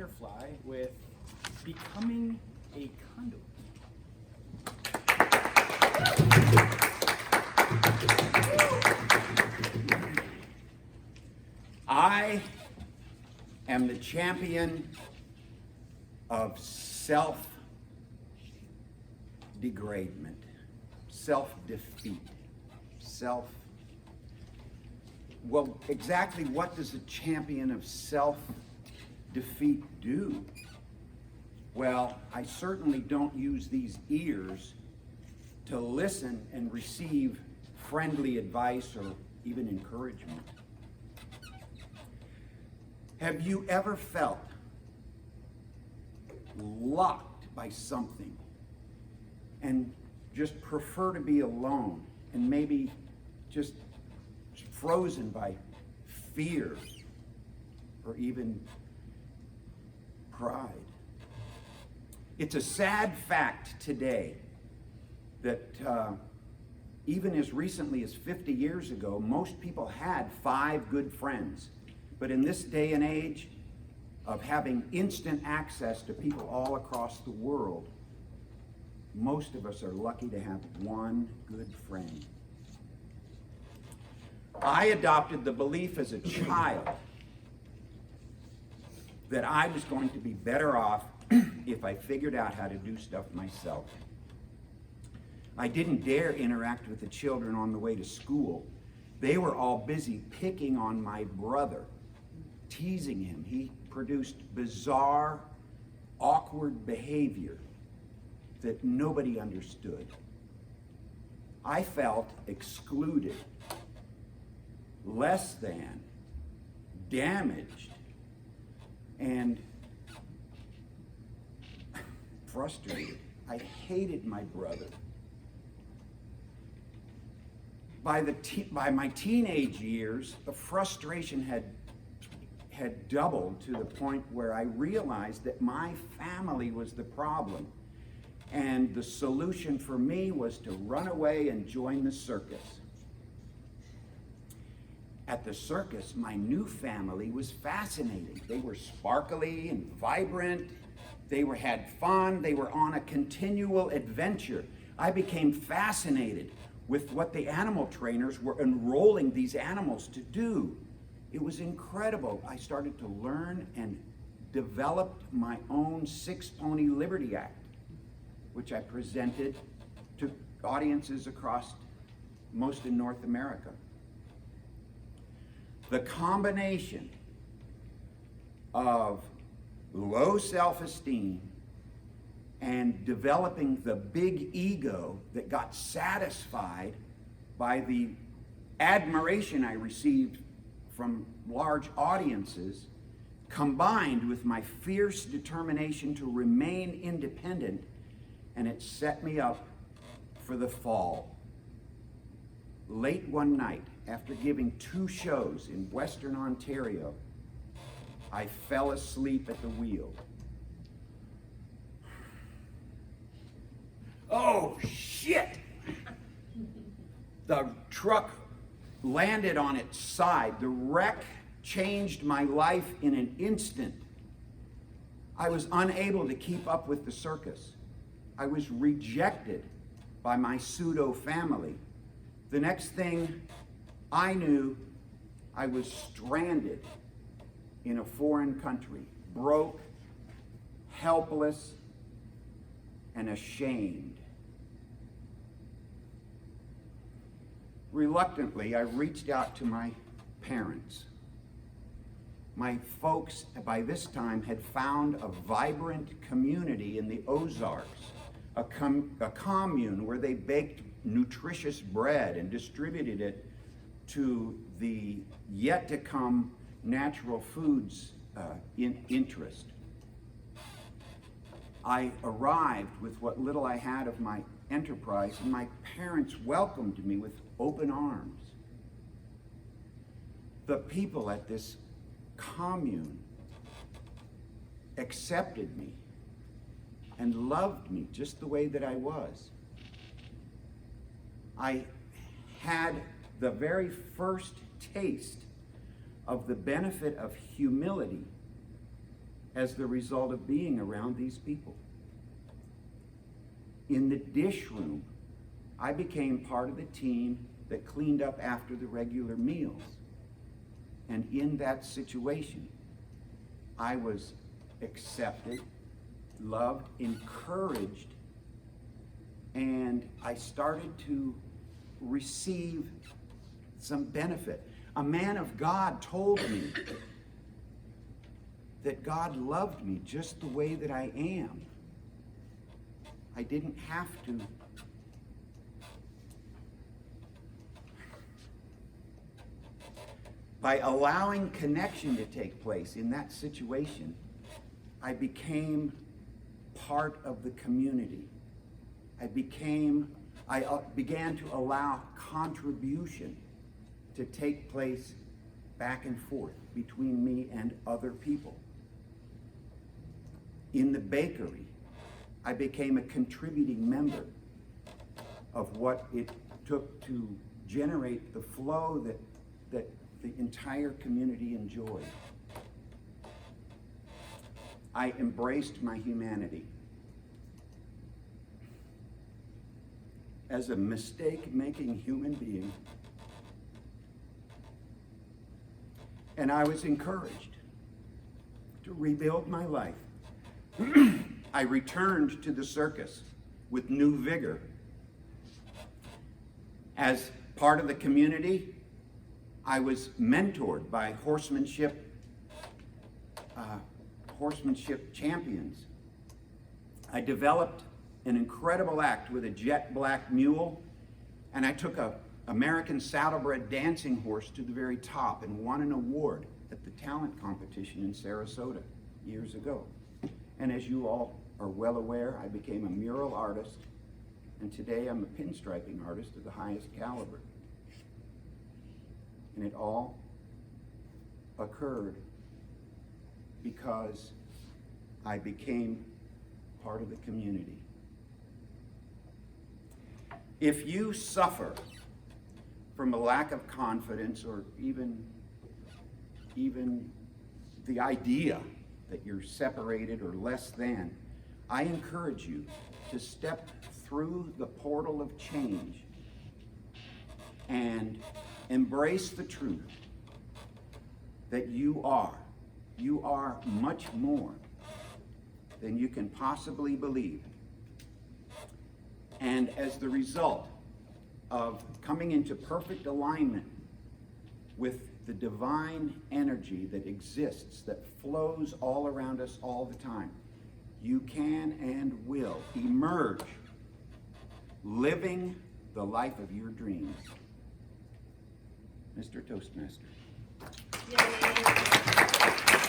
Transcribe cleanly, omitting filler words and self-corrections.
butterfly with becoming a conduit. I am the champion of self-degradement, self-defeat, Well, exactly what does a champion of self-defeat do? Well, I certainly don't use these ears to listen and receive friendly advice or even encouragement. Have you ever felt locked by something and just prefer to be alone and maybe just frozen by fear or even pride? It's a sad fact today that even as recently as 50 years ago, most people had 5 good friends. But in this day and age of having instant access to people all across the world, most of us are lucky to have one good friend. I adopted the belief as a child that I was going to be better off if I figured out how to do stuff myself. I didn't dare interact with the children on the way to school. They were all busy picking on my brother, teasing him. He produced bizarre, awkward behavior that nobody understood. I felt excluded, less than, damaged, and frustrated. I hated my brother. By my teenage years, the frustration had doubled to the point where I realized that my family was the problem. And the solution for me was to run away and join the circus. At the circus, my new family was fascinating. They were sparkly and vibrant. They had fun. They were on a continual adventure. I became fascinated with what the animal trainers were enrolling these animals to do. It was incredible. I started to learn and developed my own 6-pony Liberty Act, which I presented to audiences across most in North America. The combination of low self-esteem and developing the big ego that got satisfied by the admiration I received from large audiences, combined with my fierce determination to remain independent, and it set me up for the fall. Late one night, after giving 2 shows in Western Ontario, I fell asleep at the wheel. Oh, shit! The truck landed on its side. The wreck changed my life in an instant. I was unable to keep up with the circus. I was rejected by my pseudo family. The next thing I knew, I was stranded in a foreign country, broke, helpless, and ashamed. Reluctantly, I reached out to my parents. My folks, by this time, had found a vibrant community in the Ozarks, a commune where they baked nutritious bread and distributed it to the yet-to-come natural foods interest. I arrived with what little I had of my enterprise, and my parents welcomed me with open arms. The people at this commune accepted me and loved me just the way that I was. I had the very first taste of the benefit of humility as the result of being around these people. In the dish room, I became part of the team that cleaned up after the regular meals. And in that situation, I was accepted, loved, encouraged, and I started to receive some benefit. A man of God told me that God loved me just the way that I am. I didn't have to by allowing connection to take place in that situation, I became part of the community. I began to allow contribution to take place back and forth between me and other people. In the bakery, I became a contributing member of what it took to generate the flow that the entire community enjoyed. I embraced my humanity. As a mistake-making human being, and I was encouraged to rebuild my life. I returned to the circus with new vigor. As part of the community, I was mentored by horsemanship champions. I developed an incredible act with a jet black mule, and I took a American saddlebred dancing horse to the very top and won an award at the talent competition in Sarasota years ago. And as you all are well aware, I became a mural artist, and today I'm a pinstriping artist of the highest caliber. And it all occurred because I became part of the community. If you suffer from a lack of confidence, or even the idea that you're separated or less than, I encourage you to step through the portal of change and embrace the truth that you are much more than you can possibly believe. And as the result of coming into perfect alignment with the divine energy that exists, that flows all around us all the time, you can and will emerge living the life of your dreams. Mr. Toastmaster. Yay.